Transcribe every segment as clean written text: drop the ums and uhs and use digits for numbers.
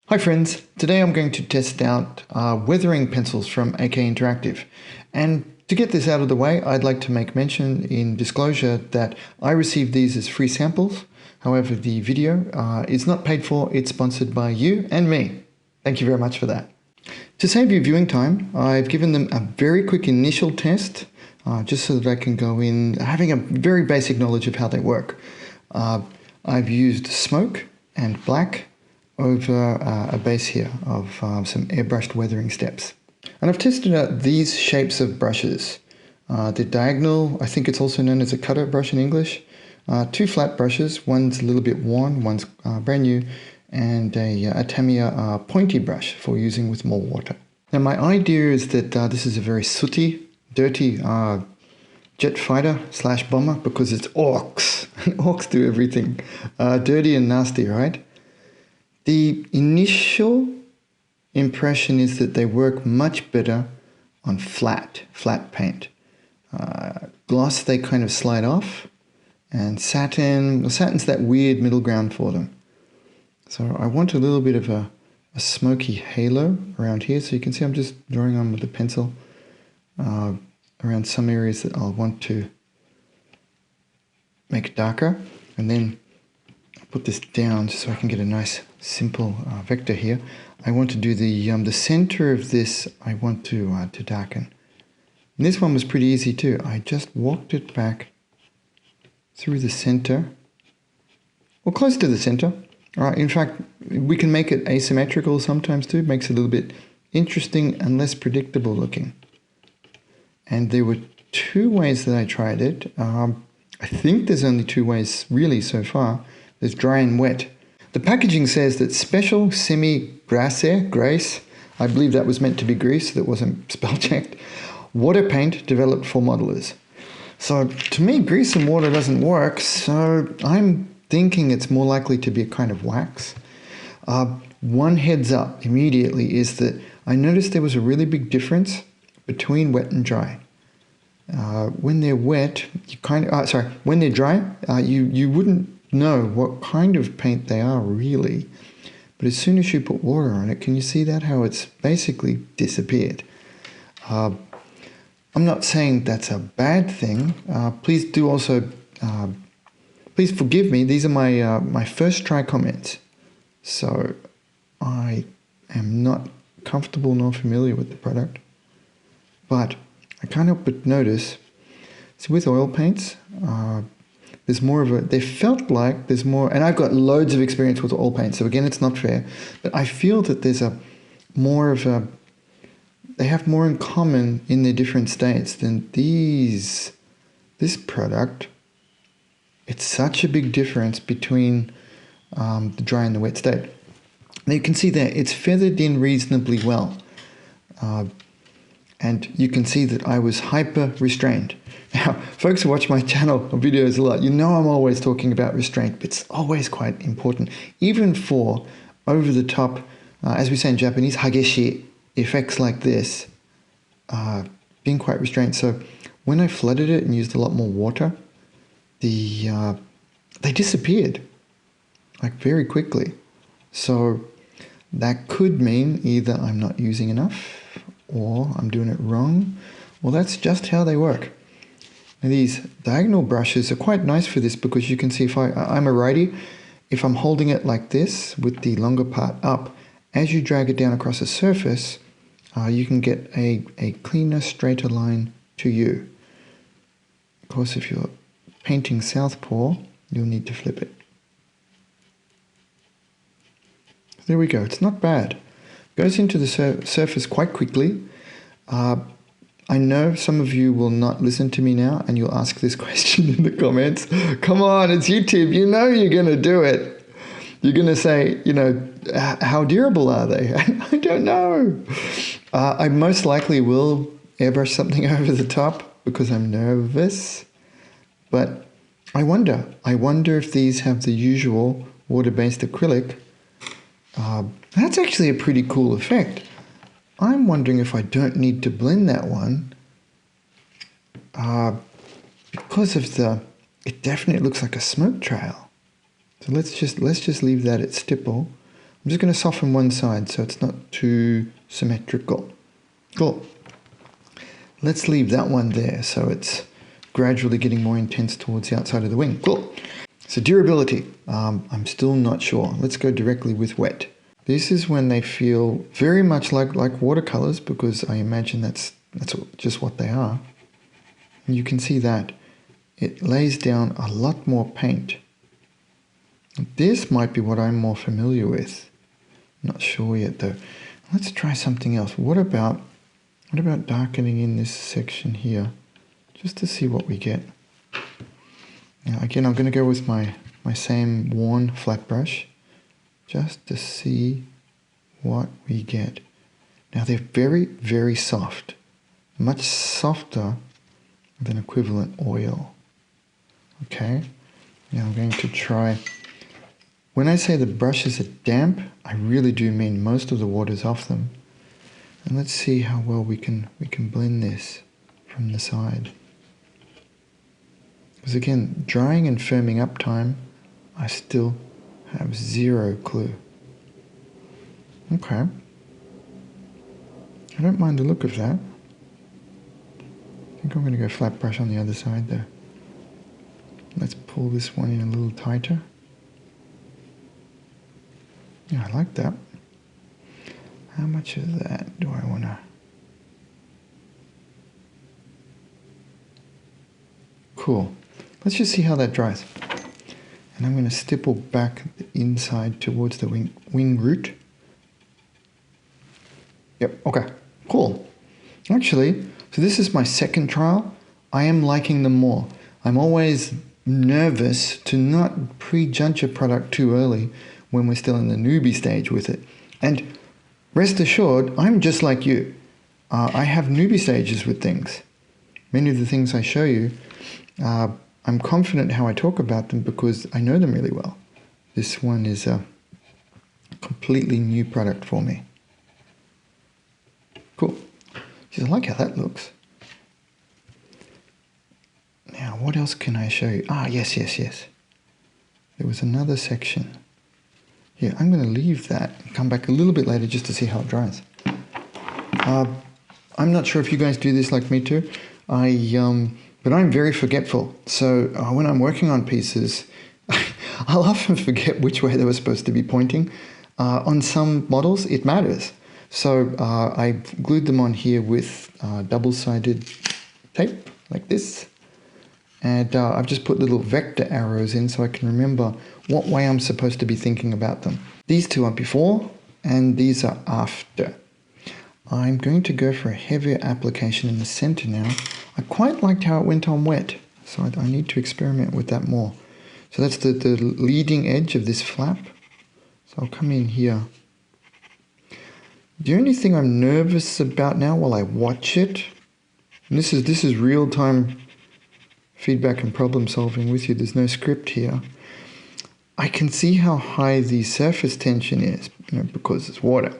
Hi friends, today I'm going to test out weathering pencils from AK Interactive. And to get this out of the way, I'd like to make mention in disclosure that I received these as free samples. However, the video is not paid for, it's sponsored by you and me. Thank you very much for that. To save you viewing time, I've given them a very quick initial test, just so that I can go in having a very basic knowledge of how they work. I've used smoke and black over a base here of some airbrushed weathering steps. And I've tested out these shapes of brushes. The diagonal, I think it's also known as a cutter brush in English. Two flat brushes, one's a little bit worn, one's brand new, and a Tamiya pointy brush for using with more water. Now my idea is that this is a very sooty, dirty jet fighter / bomber because it's orcs. Orcs do everything. Dirty and nasty, right? The initial impression is that they work much better on flat paint. Gloss they kind of slide off, and satin's that weird middle ground for them. So I want a little bit of a smoky halo around here, so you can see I'm just drawing on with the pencil around some areas that I'll want to make darker, and then put this down so I can get a nice simple vector here. I want to do the center of this. I want to darken. And this one was pretty easy too. I just walked it back through the center, or close to the center. In fact, we can make it asymmetrical sometimes too. It makes it a little bit interesting and less predictable looking. And there were two ways that I tried it. I think there's only two ways really so far. There's dry and wet. The packaging says that special grace, I believe that was meant to be grease, that wasn't spell checked, water paint developed for modelers. So to me, grease and water doesn't work, so I'm thinking it's more likely to be a kind of wax. One heads up immediately is that I noticed there was a really big difference between wet and dry. When they're wet, when they're dry, you wouldn't know what kind of paint they are really, but as soon as you put water on it, can you see that, how it's basically disappeared? I'm not saying that's a bad thing. Please do also please forgive me, these are my first try comments, so I am not comfortable nor familiar with the product, but I can't help but notice, so with oil paints, there's more of they felt like there's more, and I've got loads of experience with oil paint, so again, it's not fair, but I feel that there's they have more in common in their different states than this product. It's such a big difference between the dry and the wet state. Now you can see there, it's feathered in reasonably well. And you can see that I was hyper restrained. Now, folks who watch my channel or videos a lot, you know I'm always talking about restraint, but it's always quite important. Even for over-the-top, as we say in Japanese, hageshi, effects like this, being quite restrained. So when I flooded it and used a lot more water, they disappeared, like very quickly. So that could mean either I'm not using enough, or I'm doing it wrong, or that's just how they work. Now these diagonal brushes are quite nice for this because you can see if I'm a righty, if I'm holding it like this with the longer part up, as you drag it down across a surface, you can get a cleaner, straighter line to you. Of course, if you're painting southpaw, you'll need to flip it. There we go, it's not bad. Goes into the surface quite quickly. I know some of you will not listen to me now and you'll ask this question in the comments. Come on, it's YouTube, you know you're going to do it. You're going to say, you know, how durable are they? I don't know. I most likely will airbrush something over the top because I'm nervous. But I wonder if these have the usual water-based acrylic. That's actually a pretty cool effect. I'm wondering if I don't need to blend that one because of it definitely looks like a smoke trail. So let's just leave that at stipple. I'm just going to soften one side so it's not too symmetrical. Cool. Let's leave that one there so it's gradually getting more intense towards the outside of the wing. Cool. So durability, I'm still not sure. Let's go directly with wet. This is when they feel very much like watercolors, because I imagine that's just what they are. And you can see that it lays down a lot more paint. This might be what I'm more familiar with. Not sure yet though. Let's try something else. What about darkening in this section here, just to see what we get. Now again, I'm going to go with my same worn flat brush, just to see what we get. Now they're very, very soft, much softer than equivalent oil. Okay, now I'm going to try. When I say the brushes are damp, I really do mean most of the water's off them. And let's see how well we can blend this from the side. Because again, drying and firming up time, I still have zero clue. Okay. I don't mind the look of that. I think I'm going to go flat brush on the other side though. Let's pull this one in a little tighter. Yeah, I like that. How much of that do I want to... Cool. Let's just see how that dries. And I'm going to stipple back the inside towards the wing root. Yep, okay, cool. Actually, so this is my second trial. I am liking them more. I'm always nervous to not prejudge a product too early when we're still in the newbie stage with it. And rest assured, I'm just like you. I have newbie stages with things. Many of the things I show you, I'm confident how I talk about them because I know them really well. This one is a completely new product for me. Cool. Just I like how that looks. Now, what else can I show you? Ah, yes. There was another section. Yeah, I'm going to leave that and come back a little bit later just to see how it dries. I'm not sure if you guys do this like me too. But I'm very forgetful. So when I'm working on pieces, I'll often forget which way they were supposed to be pointing. On some models, it matters. So I've glued them on here with double-sided tape, like this. And I've just put little vector arrows in so I can remember what way I'm supposed to be thinking about them. These two are before, and these are after. I'm going to go for a heavier application in the center now. I quite liked how it went on wet, so I need to experiment with that more. So that's the leading edge of this flap. So I'll come in here. The only thing I'm nervous about now while I watch it, and this is real-time feedback and problem solving with you, there's no script here. I can see how high the surface tension is, because it's water.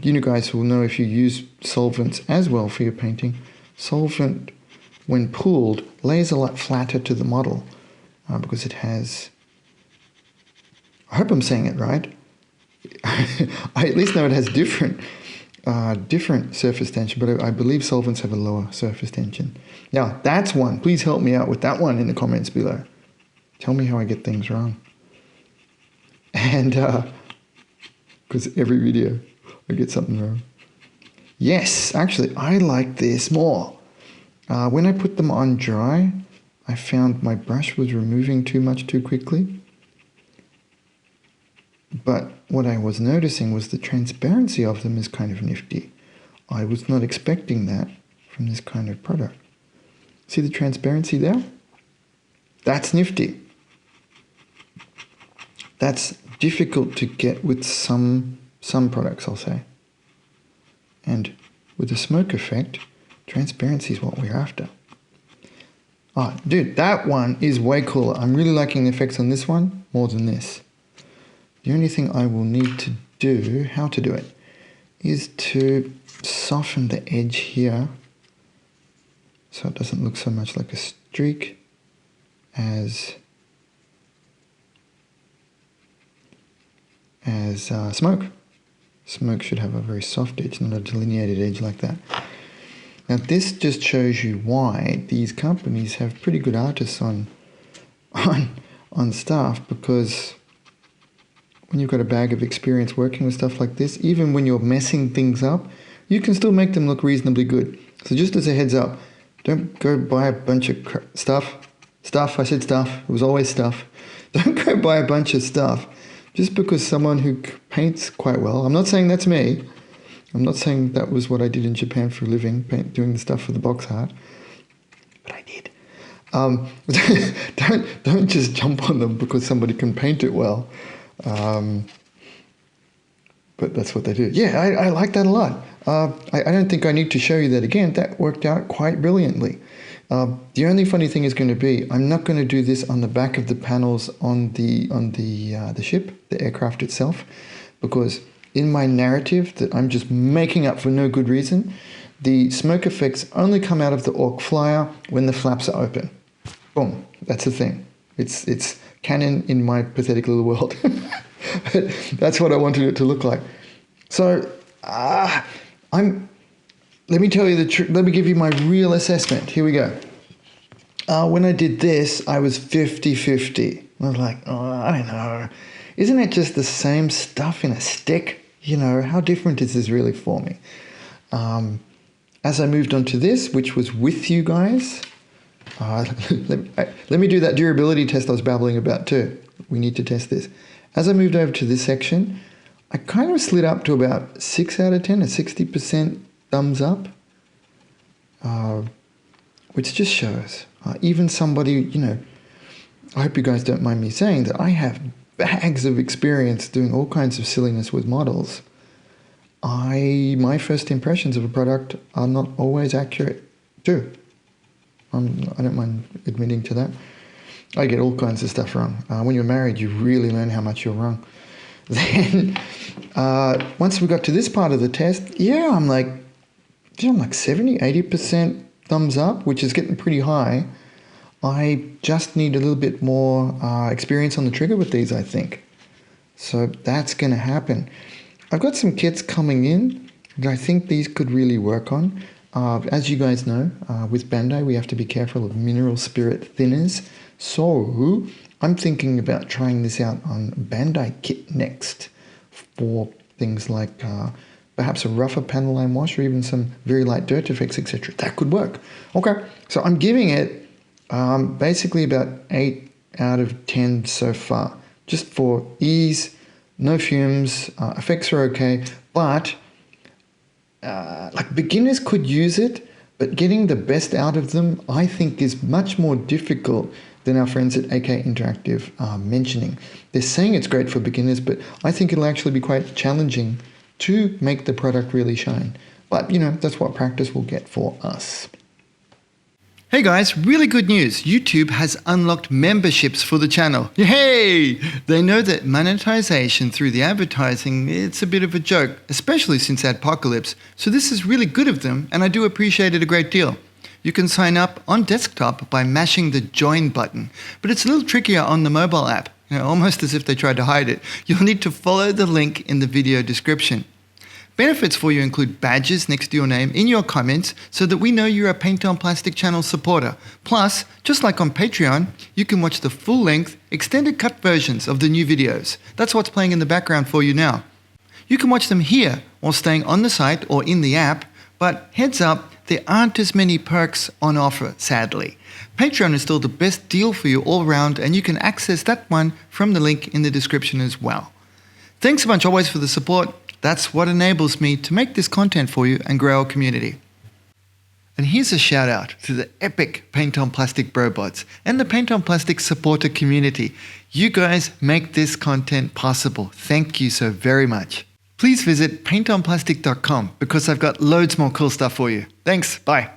You guys will know if you use solvents as well for your painting. Solvent, when pooled, lays a lot flatter to the model because it has, I hope I'm saying it right, I at least know it has different surface tension, but I believe solvents have a lower surface tension. Now, that's one. Please help me out with that one in the comments below. Tell me how I get things wrong. And, because every video I get something wrong. Yes, actually, I like this more. When I put them on dry, I found my brush was removing too much too quickly. But what I was noticing was the transparency of them is kind of nifty. I was not expecting that from this kind of product. See the transparency there? That's nifty. That's difficult to get with some products, I'll say. And with the smoke effect, transparency is what we're after. Oh, dude, that one is way cooler. I'm really liking the effects on this one more than this. The only thing I will need to do, how to do it, is to soften the edge here so it doesn't look so much like a streak as as smoke. Smoke should have a very soft edge, not a delineated edge like that. Now this just shows you why these companies have pretty good artists on staff, because when you've got a bag of experience working with stuff like this, even when you're messing things up, you can still make them look reasonably good. So just as a heads up, don't go buy a bunch of stuff. I said stuff. It was always stuff. Don't go buy a bunch of stuff just because someone who paints quite well. I'm not saying that's me. I'm not saying that was what I did in Japan for a living, doing the stuff for the box art. But I did. Don't just jump on them because somebody can paint it well. But that's what they do. Yeah, I like that a lot. I don't think I need to show you that again. That worked out quite brilliantly. The only funny thing is going to be, I'm not going to do this on the back of the panels on the ship, the aircraft itself, because in my narrative that I'm just making up for no good reason, the smoke effects only come out of the Orc flyer when the flaps are open. Boom, that's the thing. It's canon in my pathetic little world. But that's what I wanted it to look like. So let me tell you the truth. Let me give you my real assessment. Here we go. When I did this, I was 50-50. I was like, I don't know. Isn't it just the same stuff in a stick? You know, how different is this really for me? As I moved on to this, which was with you guys, let me do that durability test I was babbling about too. We need to test this. As I moved over to this section, I kind of slid up to about 6 out of 10, a 60% thumbs up, which just shows, even somebody, you know, I hope you guys don't mind me saying that I have bags of experience doing all kinds of silliness with models. My first impressions of a product are not always accurate too. I don't mind admitting to that. I get all kinds of stuff wrong. When you're married, you really learn how much you're wrong. Then, once we got to this part of the test, yeah, I'm like 70, 80% thumbs up, which is getting pretty high. I just need a little bit more experience on the trigger with these, I think. So that's going to happen. I've got some kits coming in that I think these could really work on. As you guys know, with Bandai, we have to be careful of mineral spirit thinners. So I'm thinking about trying this out on Bandai kit next for things like perhaps a rougher panel line wash or even some very light dirt effects, etc. That could work. Okay, so I'm giving it basically about 8 out of 10 so far, just for ease, no fumes, effects are okay, but like beginners could use it, but getting the best out of them, I think, is much more difficult than our friends at AK Interactive are mentioning. They're saying it's great for beginners, but I think it'll actually be quite challenging to make the product really shine. But, you know, that's what practice will get for us. Hey guys, really good news. YouTube has unlocked memberships for the channel. Yay! They know that monetization through the advertising, it's a bit of a joke, especially since Adpocalypse. So this is really good of them, and I do appreciate it a great deal. You can sign up on desktop by mashing the join button, but it's a little trickier on the mobile app, you know, almost as if they tried to hide it. You'll need to follow the link in the video description. Benefits for you include badges next to your name in your comments so that we know you're a Paint on Plastic channel supporter. Plus, just like on Patreon, you can watch the full-length, extended cut versions of the new videos. That's what's playing in the background for you now. You can watch them here while staying on the site or in the app, but heads up, there aren't as many perks on offer, sadly. Patreon is still the best deal for you all around, and you can access that one from the link in the description as well. Thanks a bunch always for the support. That's what enables me to make this content for you and grow our community. And here's a shout out to the epic Paint on Plastic Brobots and the Paint on Plastic supporter community. You guys make this content possible. Thank you so very much. Please visit paintonplastic.com because I've got loads more cool stuff for you. Thanks, bye.